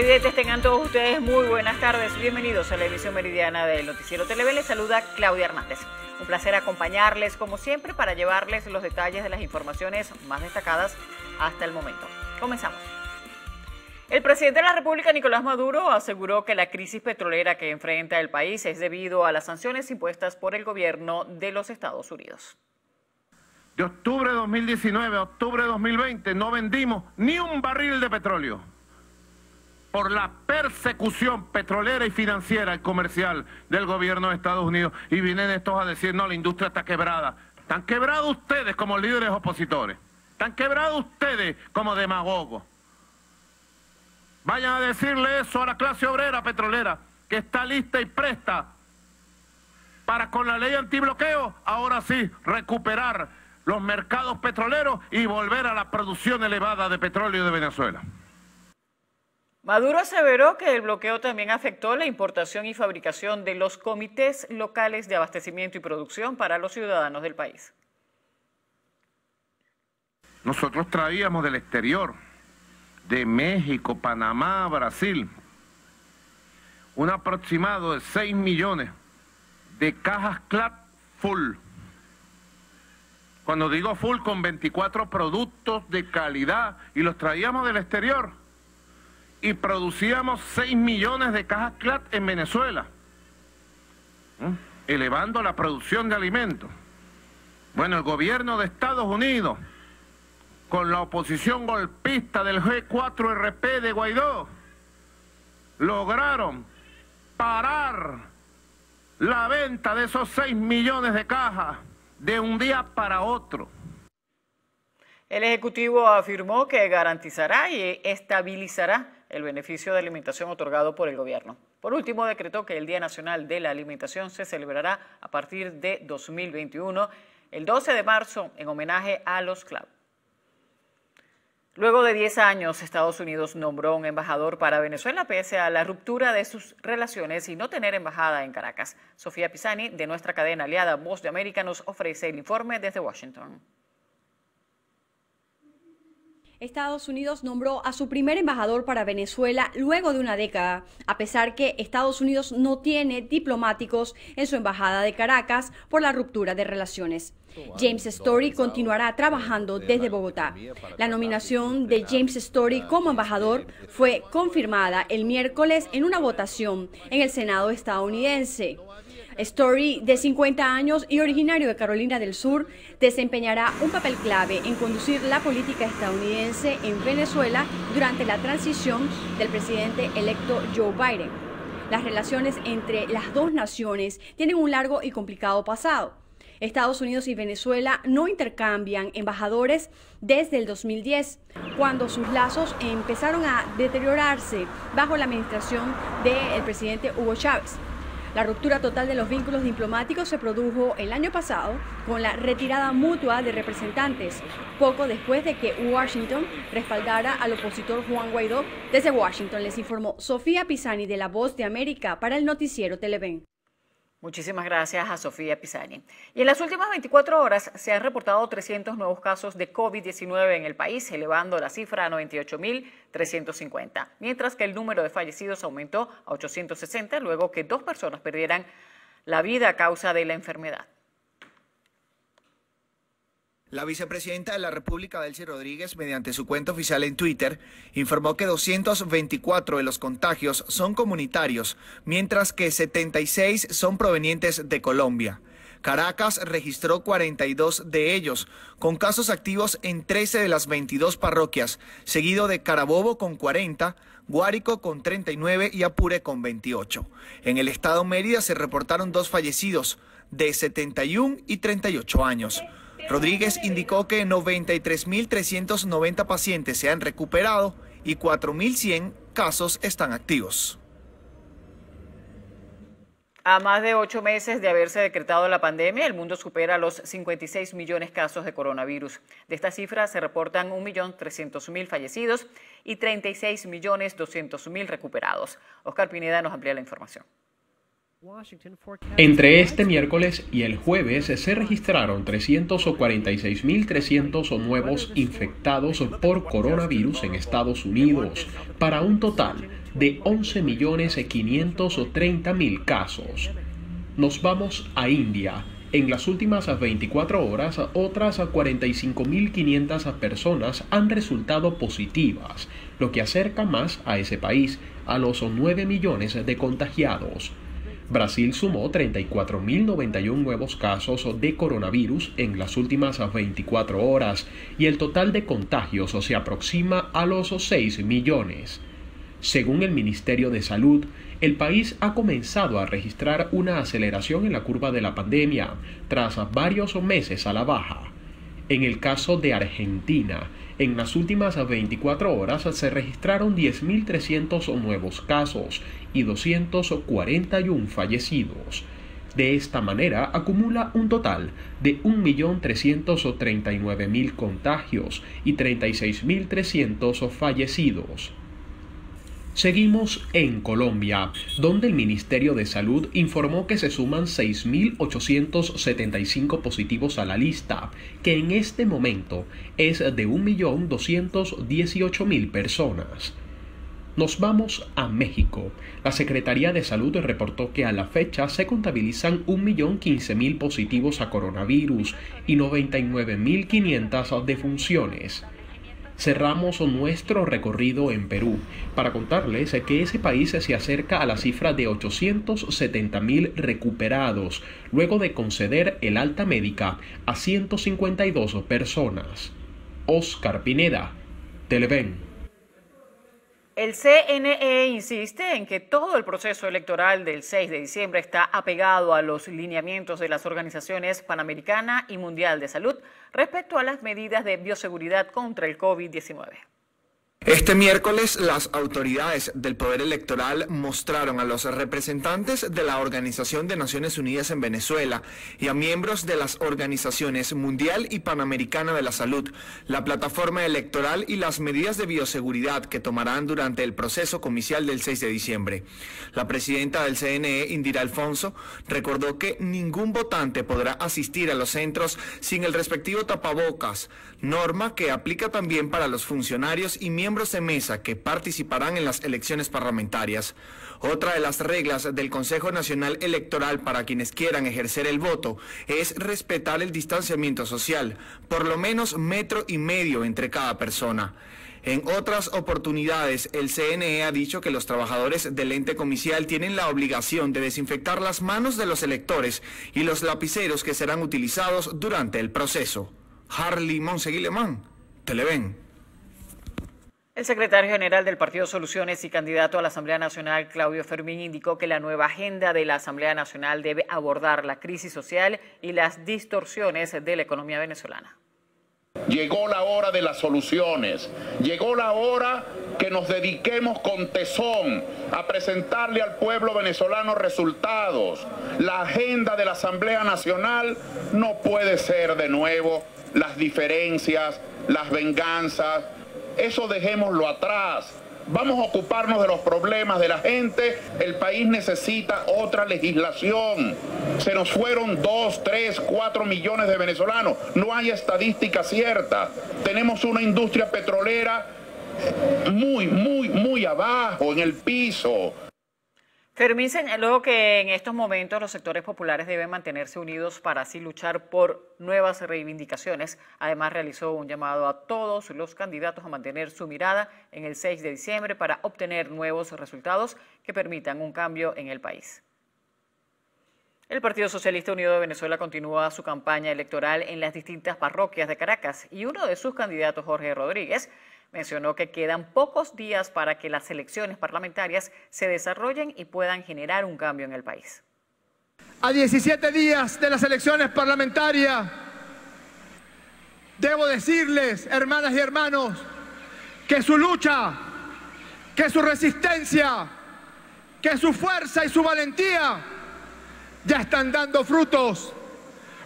Televidentes, tengan todos ustedes muy buenas tardes. Bienvenidos a la emisión meridiana del Noticiero Televen. Les saluda Claudia Hernández. Un placer acompañarles, como siempre, para llevarles los detalles de las informaciones más destacadas hasta el momento. Comenzamos. El presidente de la República, Nicolás Maduro, aseguró que la crisis petrolera que enfrenta el país es debido a las sanciones impuestas por el gobierno de los Estados Unidos. De octubre de 2019 a octubre de 2020 no vendimos ni un barril de petróleo por la persecución petrolera y financiera y comercial del gobierno de Estados Unidos. Y vienen estos a decir, no, la industria está quebrada. Están quebrados ustedes como líderes opositores. Están quebrados ustedes como demagogos. Vayan a decirle eso a la clase obrera petrolera, que está lista y presta para, con la ley antibloqueo, ahora sí, recuperar los mercados petroleros y volver a la producción elevada de petróleo de Venezuela. Maduro aseveró que el bloqueo también afectó la importación y fabricación de los comités locales de abastecimiento y producción para los ciudadanos del país. Nosotros traíamos del exterior, de México, Panamá, Brasil, un aproximado de 6 millones de cajas CLAT full. Cuando digo full, con 24 productos de calidad, y los traíamos del exterior. Y producíamos 6 millones de cajas CLAT en Venezuela, elevando la producción de alimentos. Bueno, el gobierno de Estados Unidos, con la oposición golpista del G4RP de Guaidó, lograron parar la venta de esos 6 millones de cajas de un día para otro. El Ejecutivo afirmó que garantizará y estabilizará el beneficio de alimentación otorgado por el gobierno. Por último, decretó que el Día Nacional de la Alimentación se celebrará a partir de 2021, el 12 de marzo, en homenaje a los CLAP. Luego de 10 años, Estados Unidos nombró un embajador para Venezuela pese a la ruptura de sus relaciones y no tener embajada en Caracas. Sofía Pisani, de nuestra cadena aliada Voz de América, nos ofrece el informe desde Washington. Estados Unidos nombró a su primer embajador para Venezuela luego de una década, a pesar que Estados Unidos no tiene diplomáticos en su embajada de Caracas por la ruptura de relaciones. James Story continuará trabajando desde Bogotá. La nominación de James Story como embajador fue confirmada el miércoles en una votación en el Senado estadounidense. Story, de 50 años y originario de Carolina del Sur, desempeñará un papel clave en conducir la política estadounidense en Venezuela durante la transición del presidente electo Joe Biden. Las relaciones entre las dos naciones tienen un largo y complicado pasado. Estados Unidos y Venezuela no intercambian embajadores desde el 2010, cuando sus lazos empezaron a deteriorarse bajo la administración del presidente Hugo Chávez. La ruptura total de los vínculos diplomáticos se produjo el año pasado con la retirada mutua de representantes, poco después de que Washington respaldara al opositor Juan Guaidó. Desde Washington les informó Sofía Pisani de La Voz de América para el Noticiero Televen. Muchísimas gracias a Sofía Pisani. Y en las últimas 24 horas se han reportado 300 nuevos casos de COVID-19 en el país, elevando la cifra a 98.350, mientras que el número de fallecidos aumentó a 860 luego que 2 personas perdieran la vida a causa de la enfermedad. La vicepresidenta de la República, Delcy Rodríguez, mediante su cuenta oficial en Twitter, informó que 224 de los contagios son comunitarios, mientras que 76 son provenientes de Colombia. Caracas registró 42 de ellos, con casos activos en 13 de las 22 parroquias, seguido de Carabobo con 40, Guárico con 39 y Apure con 28. En el estado Mérida se reportaron 2 fallecidos, de 71 y 38 años. Rodríguez indicó que 93.390 pacientes se han recuperado y 4.100 casos están activos. A más de 8 meses de haberse decretado la pandemia, el mundo supera los 56 millones de casos de coronavirus. De esta cifra se reportan 1.300.000 fallecidos y 36.200.000 recuperados. Oscar Pineda nos amplía la información. Entre este miércoles y el jueves se registraron 346.300 nuevos infectados por coronavirus en Estados Unidos, para un total de 11.530.000 casos. Nos vamos a India. En las últimas 24 horas, otras 45.500 personas han resultado positivas, lo que acerca más a ese país a los 9 millones de contagiados. Brasil sumó 34.091 nuevos casos de coronavirus en las últimas 24 horas y el total de contagios se aproxima a los 6 millones. Según el Ministerio de Salud, el país ha comenzado a registrar una aceleración en la curva de la pandemia tras varios meses a la baja. En el caso de Argentina, en las últimas 24 horas se registraron 10.300 nuevos casos y 241 fallecidos. De esta manera, acumula un total de 1.339.000 contagios y 36.300 fallecidos. Seguimos en Colombia, donde el Ministerio de Salud informó que se suman 6.875 positivos a la lista, que en este momento es de 1.218.000 personas. Nos vamos a México. La Secretaría de Salud reportó que a la fecha se contabilizan 1.015.000 positivos a coronavirus y 99.500 defunciones. Cerramos nuestro recorrido en Perú para contarles que ese país se acerca a la cifra de 870.000 recuperados, luego de conceder el alta médica a 152 personas. Oscar Pineda, Televen. El CNE insiste en que todo el proceso electoral del 6 de diciembre está apegado a los lineamientos de las organizaciones Panamericana y Mundial de Salud respecto a las medidas de bioseguridad contra el COVID-19. Este miércoles, las autoridades del Poder Electoral mostraron a los representantes de la Organización de Naciones Unidas en Venezuela y a miembros de las organizaciones Mundial y Panamericana de la Salud la plataforma electoral y las medidas de bioseguridad que tomarán durante el proceso comicial del 6 de diciembre. La presidenta del CNE, Indira Alfonso, recordó que ningún votante podrá asistir a los centros sin el respectivo tapabocas, norma que aplica también para los funcionarios y miembros de mesa que participarán en las elecciones parlamentarias. Otra de las reglas del Consejo Nacional Electoral para quienes quieran ejercer el voto es respetar el distanciamiento social, por lo menos 1,5 metros entre cada persona. En otras oportunidades, el CNE ha dicho que los trabajadores del ente comicial tienen la obligación de desinfectar las manos de los electores y los lapiceros que serán utilizados durante el proceso. Harley Monseguilemán, Televen. El secretario general del Partido Soluciones y candidato a la Asamblea Nacional, Claudio Fermín, indicó que la nueva agenda de la Asamblea Nacional debe abordar la crisis social y las distorsiones de la economía venezolana. Llegó la hora de las soluciones, llegó la hora que nos dediquemos con tesón a presentarle al pueblo venezolano resultados. La agenda de la Asamblea Nacional no puede ser de nuevo las diferencias, las venganzas. Eso dejémoslo atrás. Vamos a ocuparnos de los problemas de la gente. El país necesita otra legislación. Se nos fueron 2, 3, 4 millones de venezolanos. No hay estadística cierta. Tenemos una industria petrolera muy abajo, en el piso. Fermín señaló que en estos momentos los sectores populares deben mantenerse unidos para así luchar por nuevas reivindicaciones. Además, realizó un llamado a todos los candidatos a mantener su mirada en el 6 de diciembre para obtener nuevos resultados que permitan un cambio en el país. El Partido Socialista Unido de Venezuela continúa su campaña electoral en las distintas parroquias de Caracas y uno de sus candidatos, Jorge Rodríguez, mencionó que quedan pocos días para que las elecciones parlamentarias se desarrollen y puedan generar un cambio en el país. A 17 días de las elecciones parlamentarias, debo decirles, hermanas y hermanos, que su lucha, que su resistencia, que su fuerza y su valentía ya están dando frutos,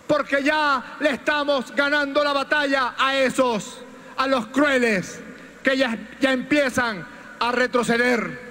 porque ya le estamos ganando la batalla a los crueles, que ya empiezan a retroceder.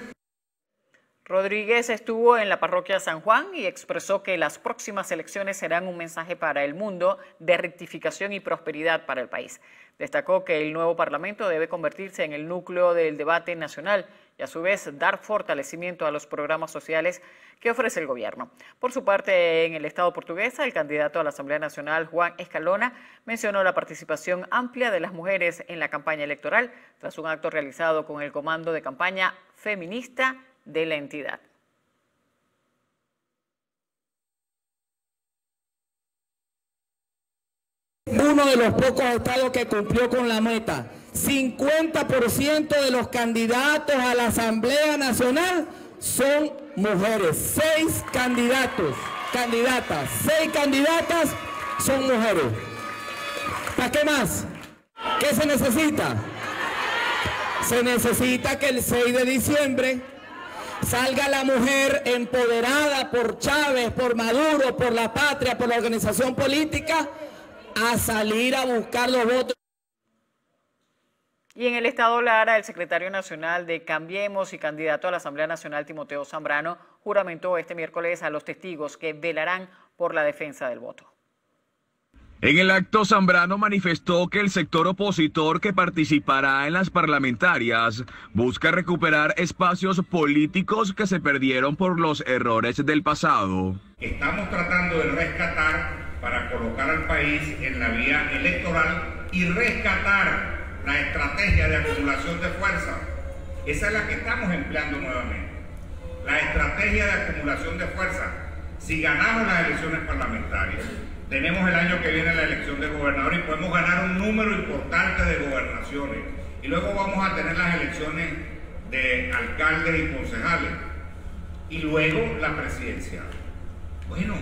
Rodríguez estuvo en la parroquia San Juan y expresó que las próximas elecciones serán un mensaje para el mundo de rectificación y prosperidad para el país. Destacó que el nuevo Parlamento debe convertirse en el núcleo del debate nacional y a su vez dar fortalecimiento a los programas sociales que ofrece el gobierno. Por su parte, en el Estado portugués, el candidato a la Asamblea Nacional, Juan Escalona, mencionó la participación amplia de las mujeres en la campaña electoral tras un acto realizado con el comando de campaña feminista de la entidad. Uno de los pocos estados que cumplió con la meta. 50% de los candidatos a la Asamblea Nacional son mujeres. 6 candidatos, candidatas, 6 candidatas son mujeres. ¿Para qué más? ¿Qué se necesita? Se necesita que el 6 de diciembre salga la mujer empoderada por Chávez, por Maduro, por la patria, por la organización política, a salir a buscar los votos. Y en el estado Lara, el secretario nacional de Cambiemos y candidato a la Asamblea Nacional, Timoteo Zambrano, juramentó este miércoles a los testigos que velarán por la defensa del voto. En el acto, Zambrano manifestó que el sector opositor que participará en las parlamentarias busca recuperar espacios políticos que se perdieron por los errores del pasado. Estamos tratando de rescatar para colocar al país en la vía electoral y rescatar la estrategia de acumulación de fuerza. Esa es la que estamos empleando nuevamente. La estrategia de acumulación de fuerza. Si ganamos las elecciones parlamentarias, tenemos el año que viene la elección de gobernador y podemos ganar un número importante de gobernaciones. Y luego vamos a tener las elecciones de alcaldes y concejales. Y luego la presidencial. Bueno,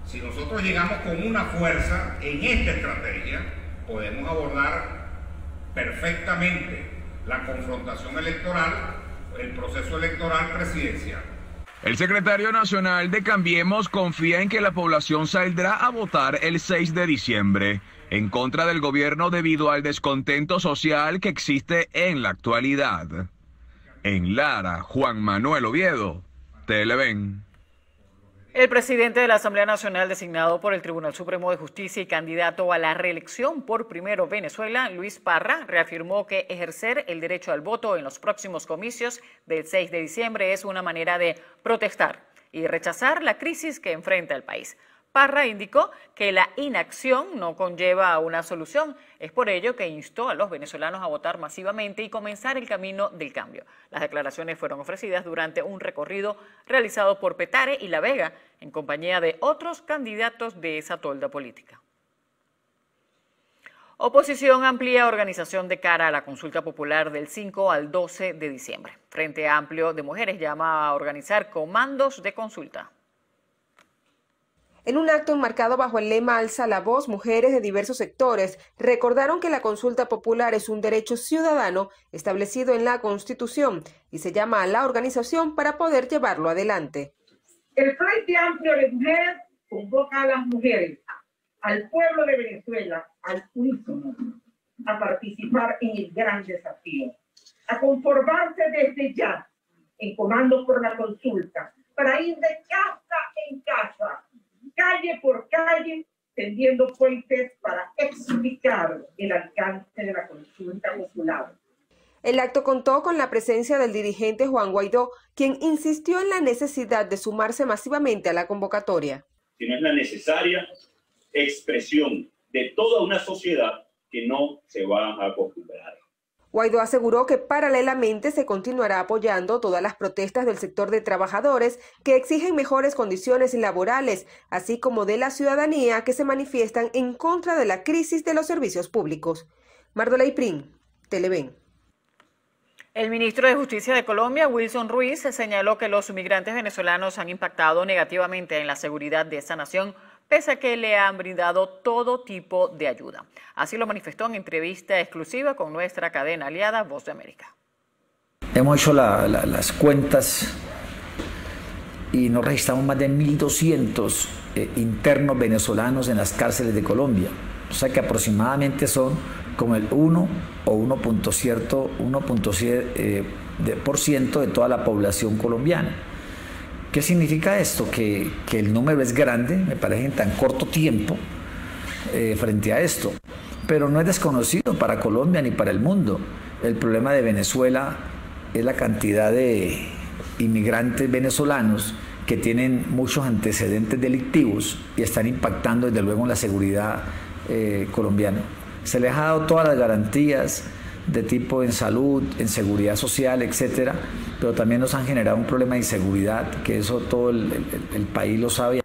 si nosotros llegamos con una fuerza en esta estrategia, podemos abordar perfectamente la confrontación electoral, el proceso electoral presidencial. El secretario nacional de Cambiemos confía en que la población saldrá a votar el 6 de diciembre en contra del gobierno debido al descontento social que existe en la actualidad. En Lara, Juan Manuel Oviedo, Televen. El presidente de la Asamblea Nacional designado por el Tribunal Supremo de Justicia y candidato a la reelección por Primero Venezuela, Luis Parra, reafirmó que ejercer el derecho al voto en los próximos comicios del 6 de diciembre es una manera de protestar y rechazar la crisis que enfrenta el país. Parra indicó que la inacción no conlleva una solución. Es por ello que instó a los venezolanos a votar masivamente y comenzar el camino del cambio. Las declaraciones fueron ofrecidas durante un recorrido realizado por Petare y La Vega en compañía de otros candidatos de esa tolda política. Oposición amplía organización de cara a la consulta popular del 5 al 12 de diciembre. Frente Amplio de Mujeres llama a organizar comandos de consulta. En un acto enmarcado bajo el lema Alza la voz, mujeres de diversos sectores recordaron que la consulta popular es un derecho ciudadano establecido en la Constitución y se llama a la organización para poder llevarlo adelante. El Frente Amplio de Mujeres convoca a las mujeres, al pueblo de Venezuela, al unísono, a participar en el gran desafío, a conformarse desde ya en comandos por la consulta, para ir de casa en casa, calle por calle, tendiendo puentes para explicar el alcance de la consulta popular. El acto contó con la presencia del dirigente Juan Guaidó, quien insistió en la necesidad de sumarse masivamente a la convocatoria. Sino es la necesaria expresión de toda una sociedad que no se va a acostumbrar. Guaidó aseguró que paralelamente se continuará apoyando todas las protestas del sector de trabajadores que exigen mejores condiciones laborales, así como de la ciudadanía que se manifiestan en contra de la crisis de los servicios públicos. Mardola Prin, Televen. El ministro de Justicia de Colombia, Wilson Ruiz, señaló que los migrantes venezolanos han impactado negativamente en la seguridad de esa nación, pese a que le han brindado todo tipo de ayuda. Así lo manifestó en entrevista exclusiva con nuestra cadena aliada Voz de América. Hemos hecho las cuentas y nos registramos más de 1.200 internos venezolanos en las cárceles de Colombia. O sea que aproximadamente son como el 1 o 1.7% de toda la población colombiana. ¿Qué significa esto? Que el número es grande, me parece, en tan corto tiempo frente a esto. Pero no es desconocido para Colombia ni para el mundo. El problema de Venezuela es la cantidad de inmigrantes venezolanos que tienen muchos antecedentes delictivos y están impactando desde luego en la seguridad colombiana. Se les ha dado todas las garantías de tipo en salud, en seguridad social, etcétera, pero también nos han generado un problema de inseguridad, que eso todo el país lo sabe.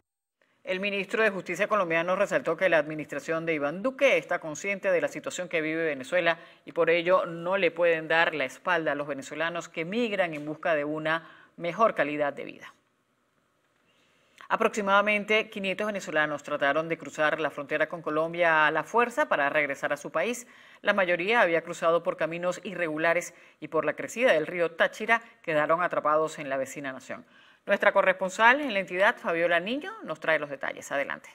El ministro de Justicia colombiano resaltó que la administración de Iván Duque está consciente de la situación que vive Venezuela y por ello no le pueden dar la espalda a los venezolanos que migran en busca de una mejor calidad de vida. Aproximadamente 500 venezolanos trataron de cruzar la frontera con Colombia a la fuerza para regresar a su país. La mayoría había cruzado por caminos irregulares y por la crecida del río Táchira quedaron atrapados en la vecina nación. Nuestra corresponsal en la entidad, Fabiola Niño, nos trae los detalles. Adelante.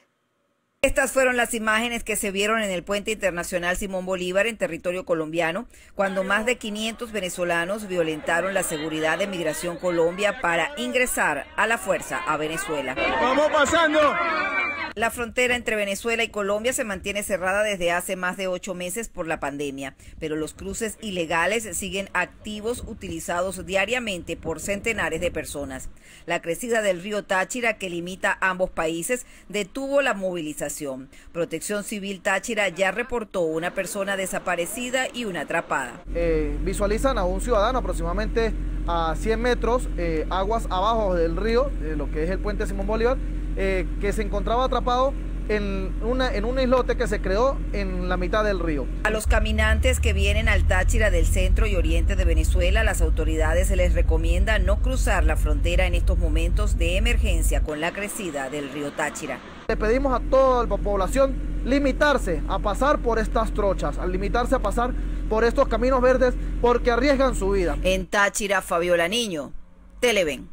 Estas fueron las imágenes que se vieron en el puente internacional Simón Bolívar en territorio colombiano, cuando más de 500 venezolanos violentaron la seguridad de Migración Colombia para ingresar a la fuerza a Venezuela. ¡Vamos pasando! La frontera entre Venezuela y Colombia se mantiene cerrada desde hace más de 8 meses por la pandemia, pero los cruces ilegales siguen activos, utilizados diariamente por centenares de personas. La crecida del río Táchira, que limita ambos países, detuvo la movilización. Protección Civil Táchira ya reportó una persona desaparecida y una atrapada. Visualizan a un ciudadano aproximadamente a 100 metros, aguas abajo del río, lo que es el puente Simón Bolívar, que se encontraba atrapado en un islote que se creó en la mitad del río. A los caminantes que vienen al Táchira del centro y oriente de Venezuela, las autoridades les recomiendan no cruzar la frontera en estos momentos de emergencia con la crecida del río Táchira. Le pedimos a toda la población limitarse a pasar por estas trochas, a limitarse a pasar por estos caminos verdes porque arriesgan su vida. En Táchira, Fabiola Niño, Televen.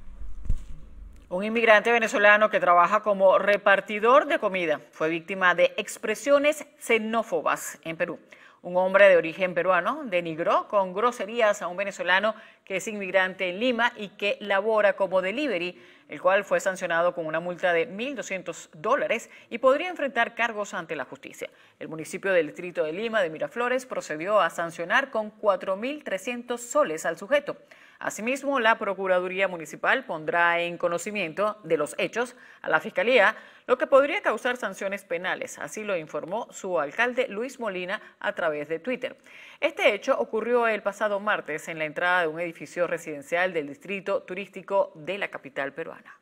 Un inmigrante venezolano que trabaja como repartidor de comida fue víctima de expresiones xenófobas en Perú. Un hombre de origen peruano denigró con groserías a un venezolano que es inmigrante en Lima y que labora como delivery, el cual fue sancionado con una multa de $1.200 y podría enfrentar cargos ante la justicia. El municipio del distrito de Lima de Miraflores procedió a sancionar con 4.300 soles al sujeto. Asimismo, la Procuraduría Municipal pondrá en conocimiento de los hechos a la Fiscalía, lo que podría causar sanciones penales. Así lo informó su alcalde Luis Molina a través de Twitter. Este hecho ocurrió el pasado martes en la entrada de un edificio residencial del distrito turístico de la capital peruana.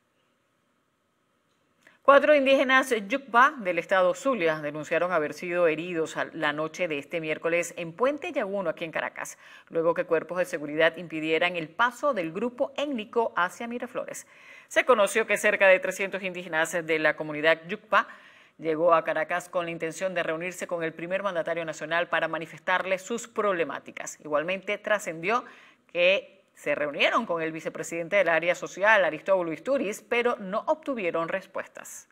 4 indígenas Yucba del estado Zulia denunciaron haber sido heridos la noche de este miércoles en Puente Yaguno, aquí en Caracas, luego que cuerpos de seguridad impidieran el paso del grupo étnico hacia Miraflores. Se conoció que cerca de 300 indígenas de la comunidad Yucba llegó a Caracas con la intención de reunirse con el primer mandatario nacional para manifestarle sus problemáticas. Igualmente trascendió que se reunieron con el vicepresidente del área social, Aristóbulo Isturiz, pero no obtuvieron respuestas.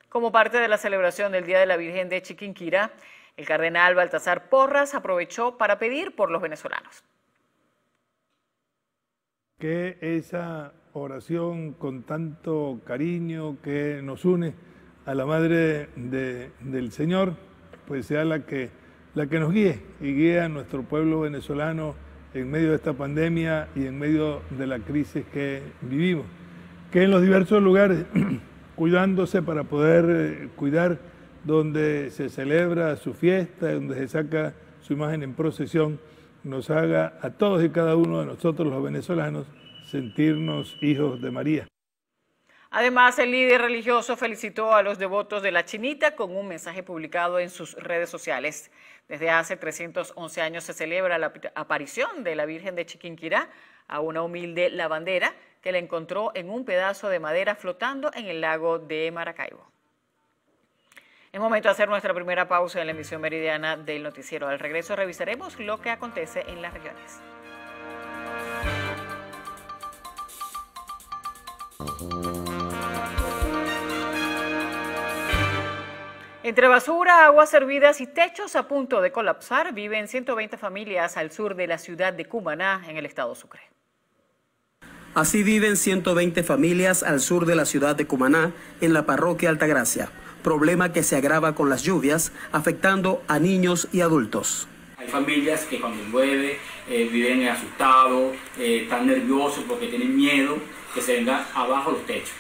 Como parte de la celebración del Día de la Virgen de Chiquinquirá, el cardenal Baltasar Porras aprovechó para pedir por los venezolanos. Que esa oración con tanto cariño que nos une a la Madre del Señor, pues sea la que nos guíe y guíe a nuestro pueblo venezolano en medio de esta pandemia y en medio de la crisis que vivimos. Que en los diversos lugares, cuidándose para poder cuidar donde se celebra su fiesta, donde se saca su imagen en procesión, nos haga a todos y cada uno de nosotros los venezolanos sentirnos hijos de María. Además, el líder religioso felicitó a los devotos de la Chinita con un mensaje publicado en sus redes sociales. Desde hace 311 años se celebra la aparición de la Virgen de Chiquinquirá a una humilde lavandera que la encontró en un pedazo de madera flotando en el lago de Maracaibo. Es momento de hacer nuestra primera pausa en la emisión meridiana del noticiero. Al regreso revisaremos lo que acontece en las regiones. Entre basura, aguas servidas y techos a punto de colapsar, viven 120 familias al sur de la ciudad de Cumaná, en el estado Sucre. Así viven 120 familias al sur de la ciudad de Cumaná, en la parroquia Altagracia, problema que se agrava con las lluvias, afectando a niños y adultos. Hay familias que cuando llueve viven asustados, están nerviosos porque tienen miedo que se venga abajo los techos.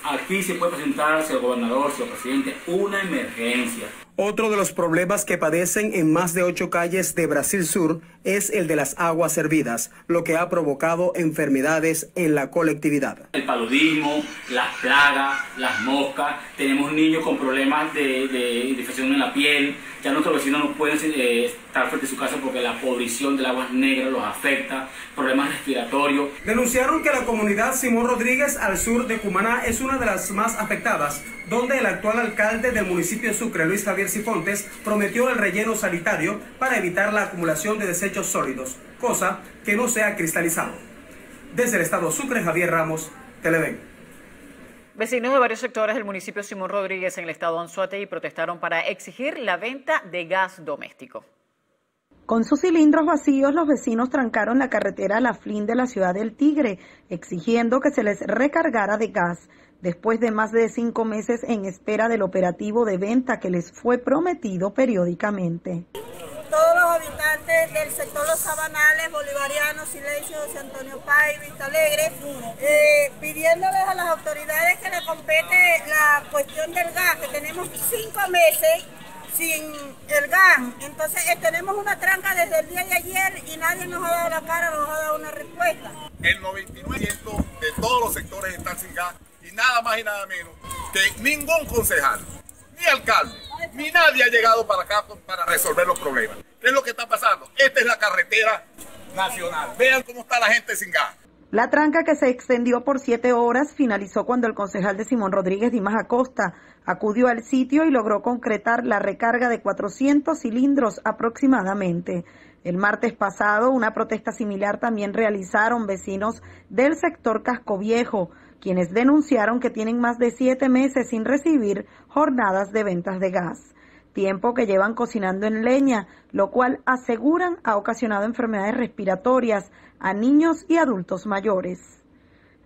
Aquí se puede presentar, señor gobernador, señor presidente, una emergencia. Otro de los problemas que padecen en más de 8 calles de Brasil Sur es el de las aguas servidas, lo que ha provocado enfermedades en la colectividad. El paludismo, las plagas, las moscas, tenemos niños con problemas de infección en la piel, ya nuestros vecinos no pueden estar frente a su casa porque la podrición del agua negra los afecta, problemas respiratorios. Denunciaron que la comunidad Simón Rodríguez al sur de Cumaná es una de las más afectadas, donde el actual alcalde del municipio de Sucre, Luis Javier Cifontes, prometió el relleno sanitario para evitar la acumulación de desechos sólidos, cosa que no se ha cristalizado. Desde el estado Sucre, Javier Ramos, Televen. Vecinos de varios sectores del municipio Simón Rodríguez en el estado Anzoátegui protestaron para exigir la venta de gas doméstico. Con sus cilindros vacíos, los vecinos trancaron la carretera La Flin de la ciudad del Tigre, exigiendo que se les recargara de gas, después de más de 5 meses en espera del operativo de venta que les fue prometido periódicamente. Todos los habitantes del sector Los Sabanales, Bolivarianos, Silencio, José Antonio Pay, Vista Alegre, pidiéndoles a las autoridades que le compete la cuestión del gas, que tenemos 5 meses sin el gas, entonces tenemos una tranca desde el día de ayer y nadie nos ha dado la cara, nos ha dado una respuesta. El 99% de todos los sectores están sin gas y nada más y nada menos que ningún concejal, ni alcalde, ni nadie ha llegado para acá para resolver los problemas. ¿Qué es lo que está pasando? Esta es la carretera nacional. Vean cómo está la gente sin gas. La tranca, que se extendió por 7 horas, finalizó cuando el concejal de Simón Rodríguez, Dimas Acosta, acudió al sitio y logró concretar la recarga de 400 cilindros aproximadamente. El martes pasado, una protesta similar también realizaron vecinos del sector Casco Viejo, quienes denunciaron que tienen más de 7 meses sin recibir jornadas de ventas de gas, tiempo que llevan cocinando en leña, lo cual aseguran ha ocasionado enfermedades respiratorias a niños y adultos mayores.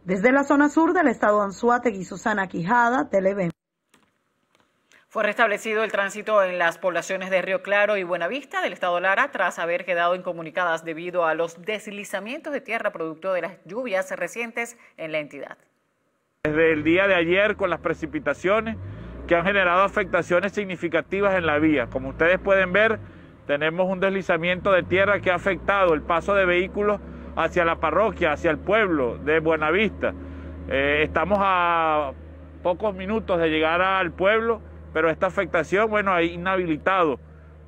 Desde la zona sur del estado Anzoátegui, Susana Quijada, Televen. Fue restablecido el tránsito en las poblaciones de Río Claro y Buenavista del estado Lara tras haber quedado incomunicadas debido a los deslizamientos de tierra producto de las lluvias recientes en la entidad. Desde el día de ayer, con las precipitaciones que han generado afectaciones significativas en la vía. Como ustedes pueden ver, tenemos un deslizamiento de tierra que ha afectado el paso de vehículos hacia la parroquia, hacia el pueblo de Buenavista. Estamos a pocos minutos de llegar al pueblo, pero esta afectación, bueno, ha inhabilitado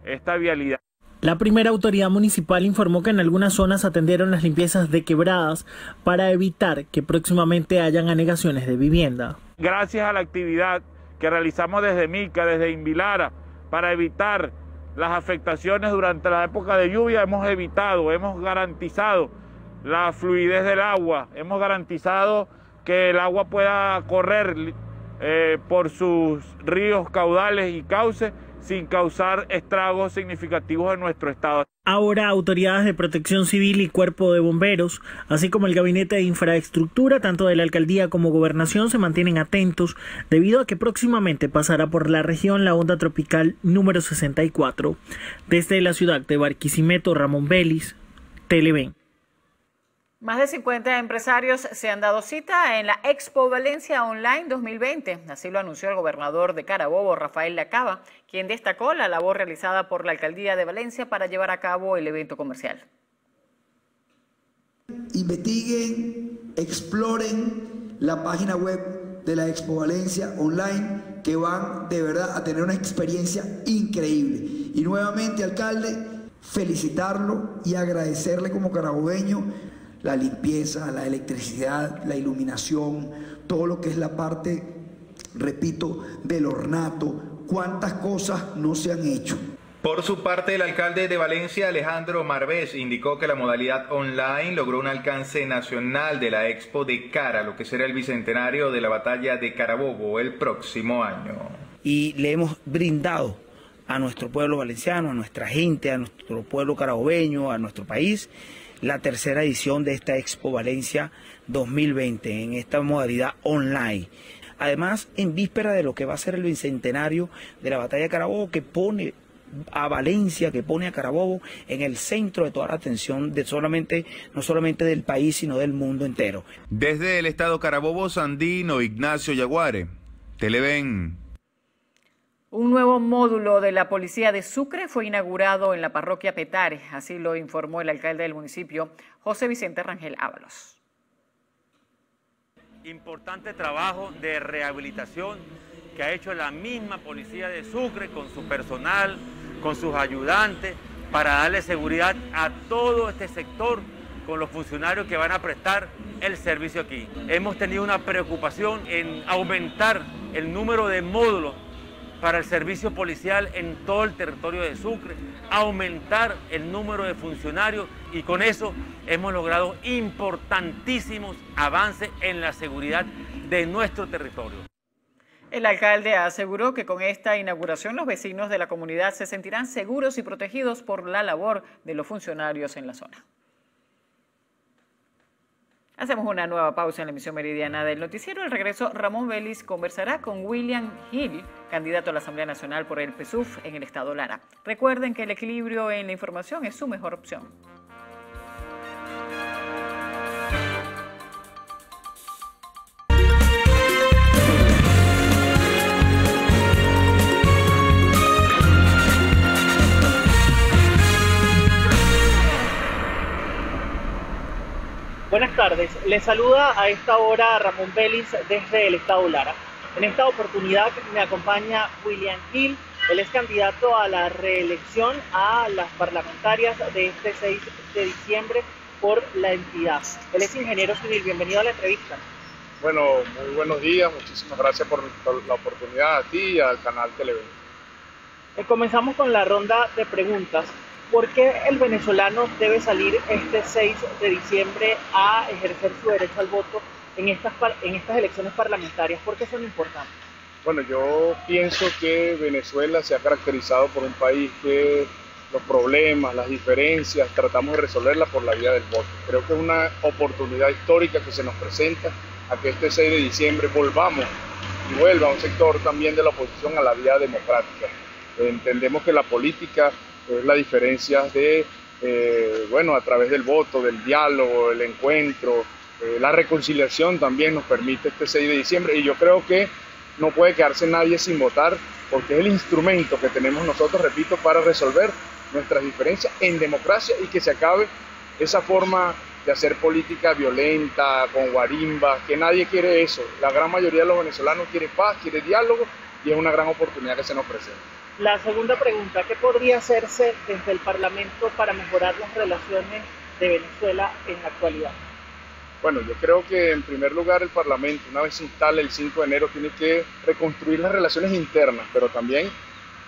esta vialidad. La primera autoridad municipal informó que en algunas zonas atendieron las limpiezas de quebradas para evitar que próximamente hayan anegaciones de vivienda. Gracias a la actividad que realizamos desde Mica, desde Invilara, para evitar las afectaciones durante la época de lluvia, hemos garantizado la fluidez del agua, hemos garantizado que el agua pueda correr por sus ríos, caudales y cauces sin causar estragos significativos en nuestro estado. Ahora, autoridades de Protección Civil y Cuerpo de Bomberos, así como el Gabinete de Infraestructura, tanto de la Alcaldía como Gobernación, se mantienen atentos debido a que próximamente pasará por la región la onda tropical número 64. Desde la ciudad de Barquisimeto, Ramón Vélez, Televen. Más de 50 empresarios se han dado cita en la Expo Valencia Online 2020. Así lo anunció el gobernador de Carabobo, Rafael Lacaba, quien destacó la labor realizada por la Alcaldía de Valencia para llevar a cabo el evento comercial. Investiguen, exploren la página web de la Expo Valencia Online, que van de verdad a tener una experiencia increíble. Y nuevamente, alcalde, felicitarlo y agradecerle como carabobeño la limpieza, la electricidad, la iluminación, todo lo que es la parte, repito, del ornato, cuántas cosas no se han hecho. Por su parte, el alcalde de Valencia, Alejandro Marvés, indicó que la modalidad online logró un alcance nacional de la Expo de cara a lo que será el bicentenario de la batalla de Carabobo el próximo año. Y le hemos brindado a nuestro pueblo valenciano, a nuestra gente, a nuestro pueblo carabobeño, a nuestro país, la tercera edición de esta Expo Valencia 2020 en esta modalidad online. Además, en víspera de lo que va a ser el bicentenario de la batalla de Carabobo, que pone a Valencia, que pone a Carabobo en el centro de toda la atención no solamente del país, sino del mundo entero. Desde el estado Carabobo Sandino, Ignacio Yaguare, Televen. Un nuevo módulo de la Policía de Sucre fue inaugurado en la parroquia Petare, así lo informó el alcalde del municipio, José Vicente Rangel Ábalos. Importante trabajo de rehabilitación que ha hecho la misma Policía de Sucre con su personal, con sus ayudantes, para darle seguridad a todo este sector con los funcionarios que van a prestar el servicio aquí. Hemos tenido una preocupación en aumentar el número de módulos para el servicio policial en todo el territorio de Sucre, aumentar el número de funcionarios y con eso hemos logrado importantísimos avances en la seguridad de nuestro territorio. El alcalde aseguró que con esta inauguración los vecinos de la comunidad se sentirán seguros y protegidos por la labor de los funcionarios en la zona. Hacemos una nueva pausa en la emisión meridiana del noticiero. Al regreso, Ramón Vélez conversará con William Hill, candidato a la Asamblea Nacional por el PSUV en el estado Lara. Recuerden que el equilibrio en la información es su mejor opción. Buenas tardes, les saluda a esta hora Ramón Vélez desde el estado Lara. En esta oportunidad me acompaña William Hill, él es candidato a la reelección a las parlamentarias de este 6 de diciembre por la entidad. Él es ingeniero civil, bienvenido a la entrevista. Bueno, muy buenos días, muchísimas gracias por la oportunidad a ti y al canal Televen. Comenzamos con la ronda de preguntas. ¿Por qué el venezolano debe salir este 6 de diciembre a ejercer su derecho al voto en estas elecciones parlamentarias? ¿Por qué son importantes? Bueno, yo pienso que Venezuela se ha caracterizado por un país que los problemas, las diferencias, tratamos de resolverlas por la vía del voto. Creo que es una oportunidad histórica que se nos presenta a que este 6 de diciembre volvamos y vuelva un sector también de la oposición a la vía democrática. Entendemos que la política es la diferencia de, a través del voto, del diálogo, el encuentro, la reconciliación también nos permite este 6 de diciembre y yo creo que no puede quedarse nadie sin votar porque es el instrumento que tenemos nosotros, repito, para resolver nuestras diferencias en democracia y que se acabe esa forma de hacer política violenta, con guarimbas, que nadie quiere eso. La gran mayoría de los venezolanos quiere paz, quiere diálogo y es una gran oportunidad que se nos presenta. La segunda pregunta, ¿qué podría hacerse desde el Parlamento para mejorar las relaciones de Venezuela en la actualidad? Bueno, yo creo que en primer lugar el Parlamento, una vez se instale el 5 de enero, tiene que reconstruir las relaciones internas, pero también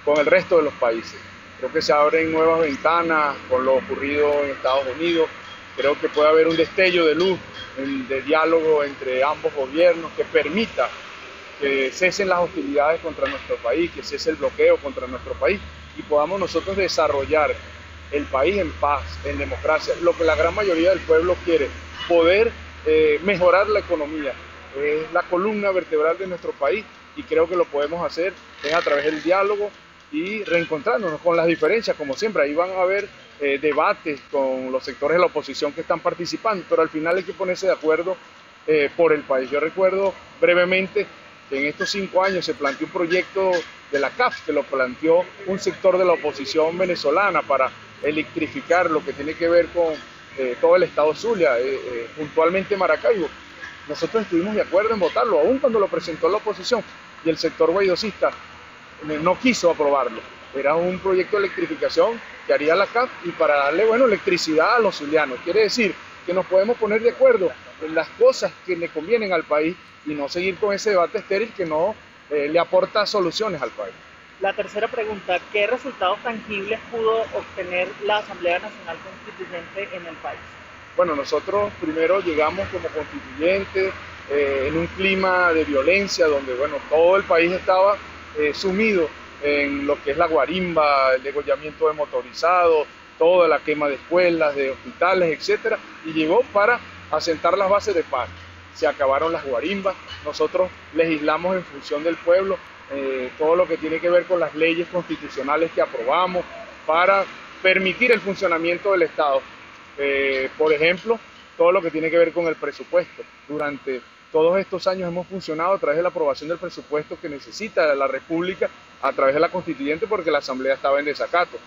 con el resto de los países. Creo que se abren nuevas ventanas con lo ocurrido en Estados Unidos. Creo que puede haber un destello de luz, de diálogo entre ambos gobiernos que permita que cesen las hostilidades contra nuestro país, que cese el bloqueo contra nuestro país y podamos nosotros desarrollar el país en paz, en democracia, lo que la gran mayoría del pueblo quiere, poder mejorar la economía, es la columna vertebral de nuestro país y creo que lo podemos hacer es a través del diálogo y reencontrándonos con las diferencias, como siempre, ahí van a haber debates con los sectores de la oposición que están participando, pero al final hay que ponerse de acuerdo por el país. Yo recuerdo brevemente que en estos 5 años se planteó un proyecto de la CAF, que lo planteó un sector de la oposición venezolana para electrificar lo que tiene que ver con todo el estado Zulia, puntualmente Maracaibo. Nosotros estuvimos de acuerdo en votarlo, aún cuando lo presentó la oposición, y el sector guaidocista no quiso aprobarlo. Era un proyecto de electrificación que haría la CAF y para darle electricidad a los zulianos. Quiere decir que nos podemos poner de acuerdo en las cosas que le convienen al país y no seguir con ese debate estéril que no le aporta soluciones al país. La tercera pregunta, ¿qué resultados tangibles pudo obtener la Asamblea Nacional Constituyente en el país? Bueno, nosotros primero llegamos como constituyentes en un clima de violencia donde todo el país estaba sumido en lo que es la guarimba, el degollamiento de motorizados, toda la quema de escuelas, de hospitales, etc. Y llegó para asentar las bases de paz. Se acabaron las guarimbas, nosotros legislamos en función del pueblo todo lo que tiene que ver con las leyes constitucionales que aprobamos para permitir el funcionamiento del Estado. Por ejemplo, todo lo que tiene que ver con el presupuesto. Durante todos estos años hemos funcionado a través de la aprobación del presupuesto que necesita la República a través de la Constituyente porque la Asamblea estaba en desacato.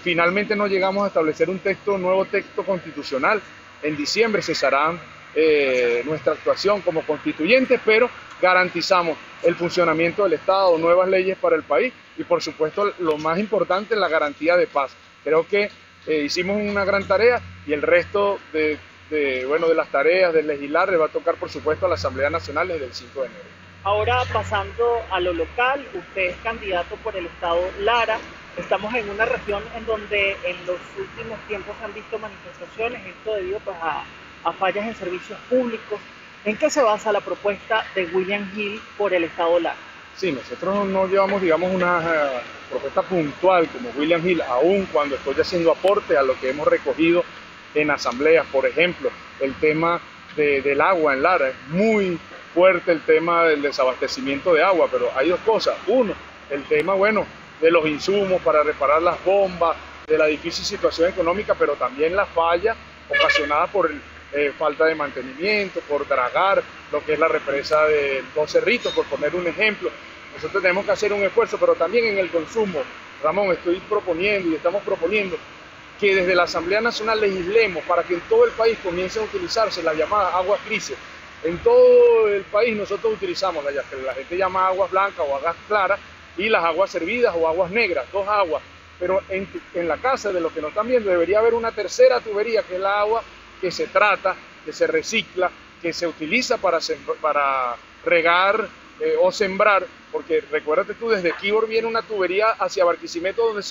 Finalmente no llegamos a establecer un nuevo texto constitucional. En diciembre cesará nuestra actuación como constituyentes, pero garantizamos el funcionamiento del Estado, nuevas leyes para el país y por supuesto lo más importante, la garantía de paz. Creo que hicimos una gran tarea y el resto de las tareas de legislar le va a tocar por supuesto a la Asamblea Nacional desde el 5 de enero. Ahora pasando a lo local, usted es candidato por el estado Lara. Estamos en una región en donde en los últimos tiempos se han visto manifestaciones, esto debido pues, a fallas en servicios públicos. ¿En qué se basa la propuesta de William Gil por el estado Lara? Sí, nosotros no llevamos, digamos, una propuesta puntual como William Gil, aún cuando estoy haciendo aporte a lo que hemos recogido en asambleas. Por ejemplo, el tema del agua en Lara, es muy fuerte el tema del desabastecimiento de agua, pero hay dos cosas. Uno, el tema, de los insumos para reparar las bombas, de la difícil situación económica, pero también la falla ocasionada por falta de mantenimiento, por dragar lo que es la represa de Dos Cerritos, por poner un ejemplo. Nosotros tenemos que hacer un esfuerzo, pero también en el consumo. Ramón, estoy proponiendo y estamos proponiendo que desde la Asamblea Nacional legislemos para que en todo el país comience a utilizarse las llamadas aguas grises. En todo el país nosotros utilizamos la gente llama aguas blancas o aguas claras y las aguas servidas o aguas negras, dos aguas. Pero en la casa de los que nos están viendo debería haber una tercera tubería, que es la agua que se trata, que se recicla, que se utiliza para regar o sembrar, porque recuérdate tú, desde Quibor viene una tubería hacia Barquisimeto donde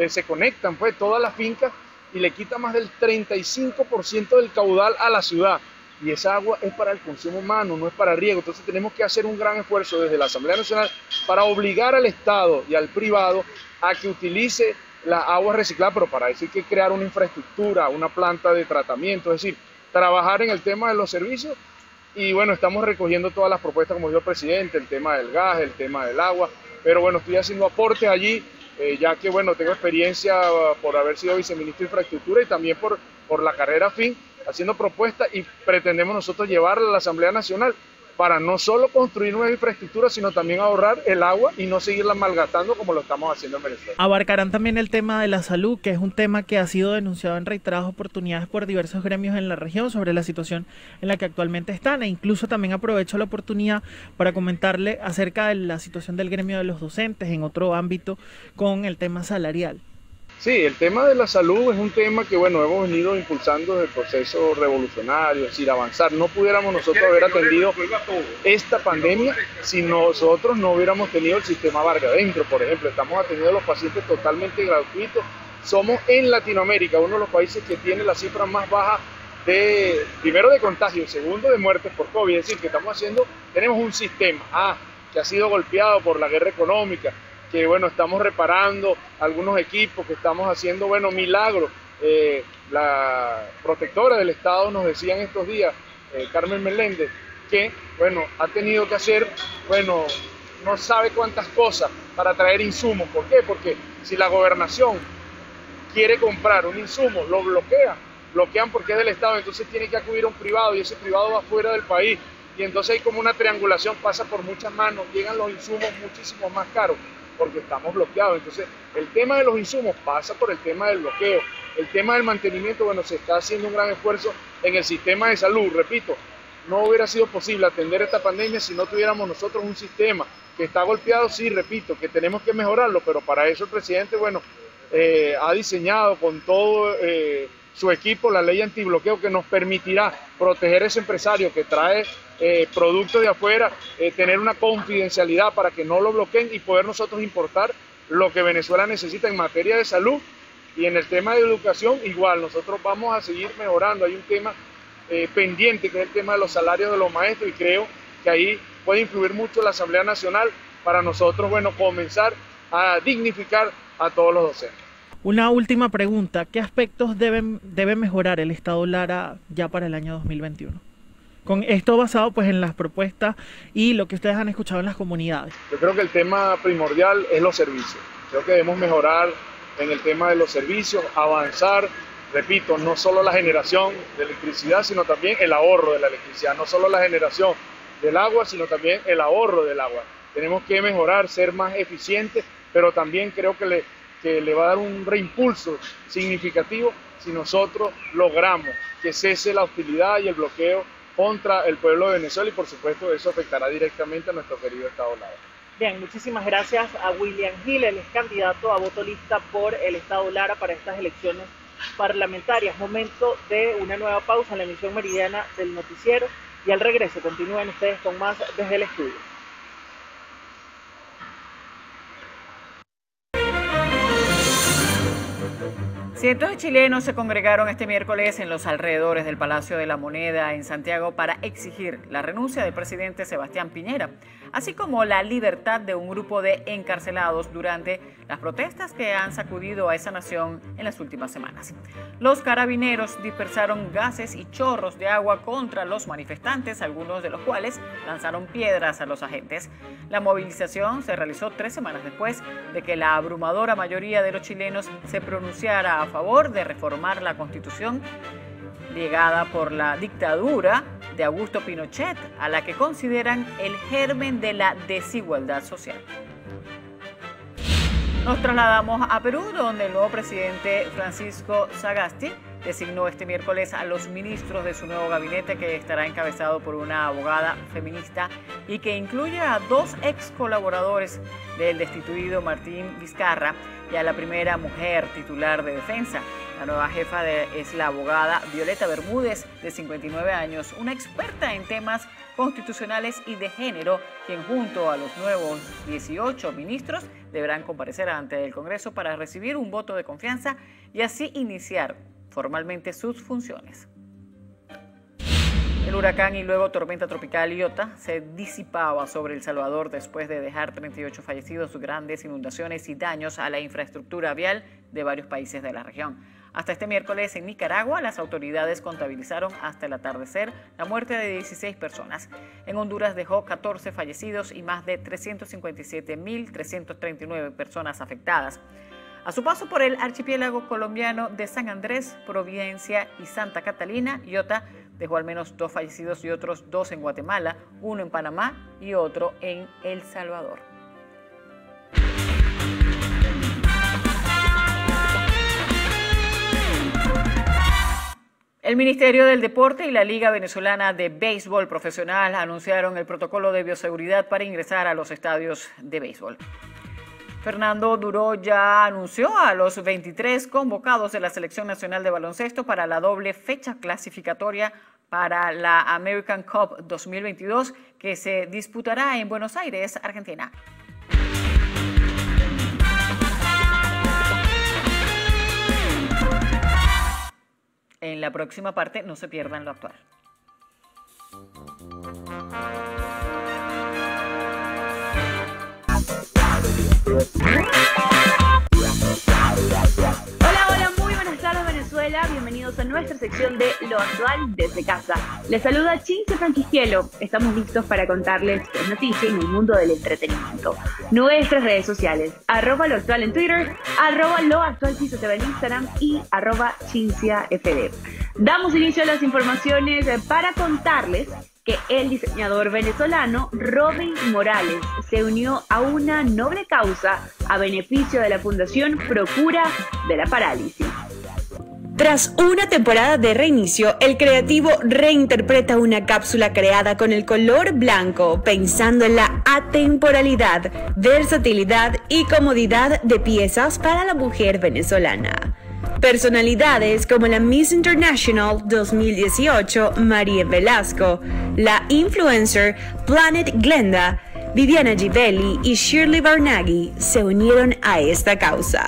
se conectan pues todas las fincas y le quita más del 35% del caudal a la ciudad. Y esa agua es para el consumo humano, no es para riego. Entonces tenemos que hacer un gran esfuerzo desde la Asamblea Nacional para obligar al Estado y al privado a que utilice la agua reciclada, pero para eso hay que crear una infraestructura, una planta de tratamiento, es decir, trabajar en el tema de los servicios. Y estamos recogiendo todas las propuestas, como dijo el presidente, el tema del gas, el tema del agua, pero estoy haciendo aportes allí, ya que tengo experiencia por haber sido viceministro de Infraestructura y también por la carrera FIN, haciendo propuestas y pretendemos nosotros llevarla a la Asamblea Nacional para no solo construir nueva infraestructura, sino también ahorrar el agua y no seguirla malgastando como lo estamos haciendo en Venezuela. Abarcarán también el tema de la salud, que es un tema que ha sido denunciado en reiteradas oportunidades por diversos gremios en la región sobre la situación en la que actualmente están, e incluso también aprovecho la oportunidad para comentarle acerca de la situación del gremio de los docentes en otro ámbito con el tema salarial. Sí, el tema de la salud es un tema que hemos venido impulsando desde el proceso revolucionario, es decir, avanzar. No pudiéramos nosotros haber atendido esta pandemia si nosotros no hubiéramos tenido el sistema Vargas Adentro, por ejemplo. Estamos atendiendo a los pacientes totalmente gratuitos. Somos en Latinoamérica uno de los países que tiene la cifra más baja primero de contagio, segundo de muertes por COVID. Es decir, que tenemos un sistema que ha sido golpeado por la guerra económica, que estamos reparando algunos equipos, que estamos haciendo milagros. La protectora del Estado nos decía en estos días, Carmen Meléndez, que ha tenido que hacer no sabe cuántas cosas para traer insumos. ¿Por qué? Porque si la gobernación quiere comprar un insumo, lo bloquean porque es del Estado, entonces tiene que acudir a un privado y ese privado va fuera del país y entonces hay como una triangulación, pasa por muchas manos, llegan los insumos muchísimo más caros porque estamos bloqueados. Entonces el tema de los insumos pasa por el tema del bloqueo. El tema del mantenimiento, se está haciendo un gran esfuerzo en el sistema de salud. Repito, no hubiera sido posible atender esta pandemia si no tuviéramos nosotros un sistema que está golpeado, sí, repito, que tenemos que mejorarlo, pero para eso el presidente, ha diseñado con todo su equipo la ley antibloqueo que nos permitirá proteger a ese empresario que trae productos de afuera, tener una confidencialidad para que no lo bloqueen y poder nosotros importar lo que Venezuela necesita en materia de salud. Y en el tema de educación igual, nosotros vamos a seguir mejorando. Hay un tema pendiente que es el tema de los salarios de los maestros y creo que ahí puede influir mucho la Asamblea Nacional para nosotros, comenzar a dignificar a todos los docentes. Una última pregunta, ¿qué aspectos debe mejorar el Estado Lara ya para el año 2021? con esto basado pues en las propuestas y lo que ustedes han escuchado en las comunidades? Yo creo que el tema primordial es los servicios. Creo que debemos mejorar en el tema de los servicios, avanzar, repito, no solo la generación de electricidad, sino también el ahorro de la electricidad, no solo la generación del agua, sino también el ahorro del agua. Tenemos que mejorar, ser más eficientes, pero también creo que le va a dar un reimpulso significativo si nosotros logramos que cese la hostilidad y el bloqueo contra el pueblo de Venezuela, y por supuesto eso afectará directamente a nuestro querido Estado Lara. Bien, muchísimas gracias a William Gil, él es candidato a voto lista por el Estado Lara para estas elecciones parlamentarias. Momento de una nueva pausa en la emisión meridiana del noticiero y al regreso continúen ustedes con más desde el estudio. Cientos de chilenos se congregaron este miércoles en los alrededores del Palacio de la Moneda en Santiago para exigir la renuncia del presidente Sebastián Piñera, así como la libertad de un grupo de encarcelados durante las protestas que han sacudido a esa nación en las últimas semanas. Los carabineros dispersaron gases y chorros de agua contra los manifestantes, algunos de los cuales lanzaron piedras a los agentes. La movilización se realizó 3 semanas después de que la abrumadora mayoría de los chilenos se pronunciara a favor de reformar la Constitución llegada por la dictadura de Augusto Pinochet, a la que consideran el germen de la desigualdad social. Nos trasladamos a Perú, donde el nuevo presidente Francisco Sagasti designó este miércoles a los ministros de su nuevo gabinete, que estará encabezado por una abogada feminista y que incluye a 2 ex colaboradores del destituido Martín Vizcarra y a la primera mujer titular de defensa. La nueva jefa es la abogada Violeta Bermúdez, de 59 años, una experta en temas constitucionales y de género, quien junto a los nuevos 18 ministros deberán comparecer ante el Congreso para recibir un voto de confianza y así iniciar formalmente sus funciones. El huracán y luego tormenta tropical Iota se disipaba sobre El Salvador después de dejar 38 fallecidos, grandes inundaciones y daños a la infraestructura vial de varios países de la región. Hasta este miércoles en Nicaragua, las autoridades contabilizaron hasta el atardecer la muerte de 16 personas. En Honduras dejó 14 fallecidos y más de 357.339 personas afectadas. A su paso por el archipiélago colombiano de San Andrés, Providencia y Santa Catalina, Iota dejó al menos 2 fallecidos y otros 2 en Guatemala, 1 en Panamá y otro en El Salvador. El Ministerio del Deporte y la Liga Venezolana de Béisbol Profesional anunciaron el protocolo de bioseguridad para ingresar a los estadios de béisbol. Fernando Duró ya anunció a los 23 convocados de la Selección Nacional de Baloncesto para la doble fecha clasificatoria para la American Cup 2022 que se disputará en Buenos Aires, Argentina. En la próxima parte no se pierdan lo actual. Hola, muy buenas tardes Venezuela, bienvenidos a nuestra sección de Lo Actual desde casa. Les saluda Cintia Franquisquielo, estamos listos para contarles qué es noticia en el mundo del entretenimiento. Nuestras redes sociales, @loactual en Twitter, @loactualtv en Instagram y @cinciafd. Damos inicio a las informaciones para contarles que el diseñador venezolano Robin Morales se unió a una noble causa a beneficio de la Fundación Procura de la Parálisis. Tras una temporada de reinicio, el creativo reinterpreta una cápsula creada con el color blanco, pensando en la atemporalidad, versatilidad y comodidad de piezas para la mujer venezolana. Personalidades como la Miss International 2018, María Velasco, la influencer Planet Glenda, Viviana Givelli y Shirley Barnaghi se unieron a esta causa.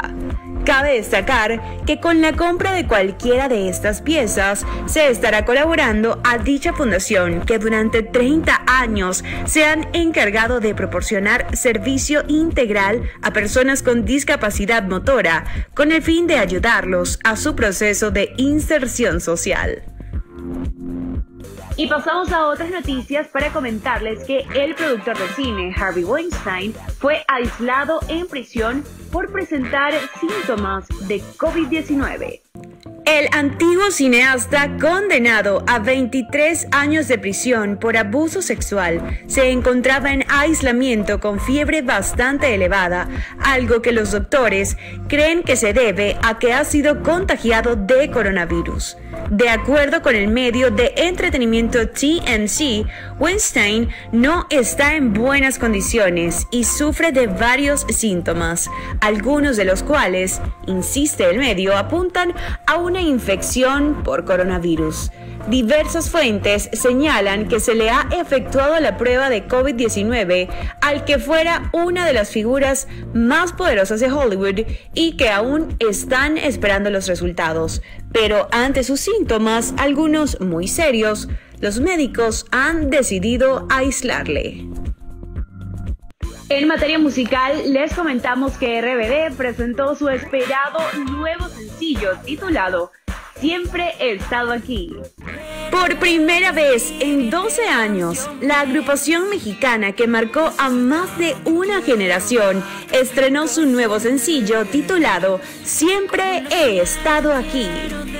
Cabe destacar que con la compra de cualquiera de estas piezas se estará colaborando a dicha fundación que durante 30 años se han encargado de proporcionar servicio integral a personas con discapacidad motora con el fin de ayudarlos a su proceso de inserción social. Y pasamos a otras noticias para comentarles que el productor de cine Harvey Weinstein fue aislado en prisión por presentar síntomas de COVID-19. El antiguo cineasta, condenado a 23 años de prisión por abuso sexual, se encontraba en aislamiento con fiebre bastante elevada, algo que los doctores creen que se debe a que ha sido contagiado de coronavirus. De acuerdo con el medio de entretenimiento TMZ, Weinstein no está en buenas condiciones y sufre de varios síntomas, algunos de los cuales, insiste el medio, apuntan a una infección por coronavirus. Diversas fuentes señalan que se le ha efectuado la prueba de COVID-19 al que fuera una de las figuras más poderosas de Hollywood y que aún están esperando los resultados. Pero ante sus síntomas, algunos muy serios, los médicos han decidido aislarle. En materia musical, les comentamos que RBD presentó su esperado nuevo sencillo titulado Siempre he estado aquí. Por primera vez en 12 años, la agrupación mexicana que marcó a más de una generación estrenó su nuevo sencillo titulado Siempre he estado aquí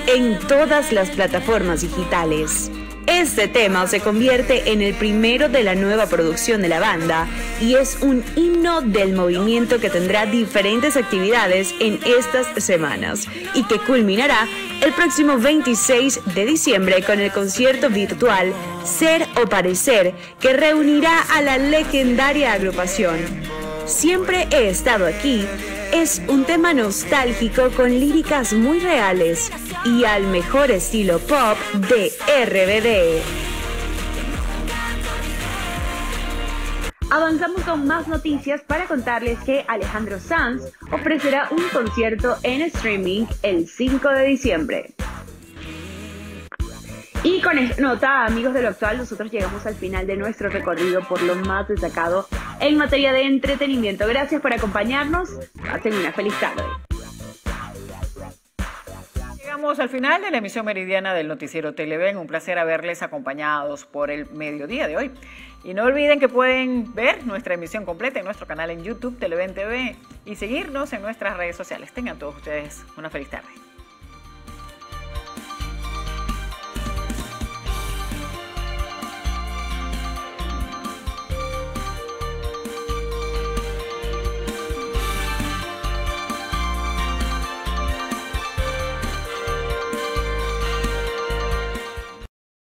en todas las plataformas digitales. Este tema se convierte en el primero de la nueva producción de la banda y es un himno del movimiento que tendrá diferentes actividades en estas semanas y que culminará el próximo 26 de diciembre con el concierto virtual Ser o Parecer, que reunirá a la legendaria agrupación. Siempre he estado aquí es un tema nostálgico con líricas muy reales y al mejor estilo pop de RBD. Avanzamos con más noticias para contarles que Alejandro Sanz ofrecerá un concierto en streaming el 5 de diciembre. Y con esta nota, amigos de Lo Actual, nosotros llegamos al final de nuestro recorrido por lo más destacado en materia de entretenimiento. Gracias por acompañarnos. Pasen una feliz tarde. Llegamos al final de la emisión meridiana del Noticiero Televen. Un placer haberles acompañados por el mediodía de hoy. Y no olviden que pueden ver nuestra emisión completa en nuestro canal en YouTube, Televen TV, y seguirnos en nuestras redes sociales. Tengan todos ustedes una feliz tarde.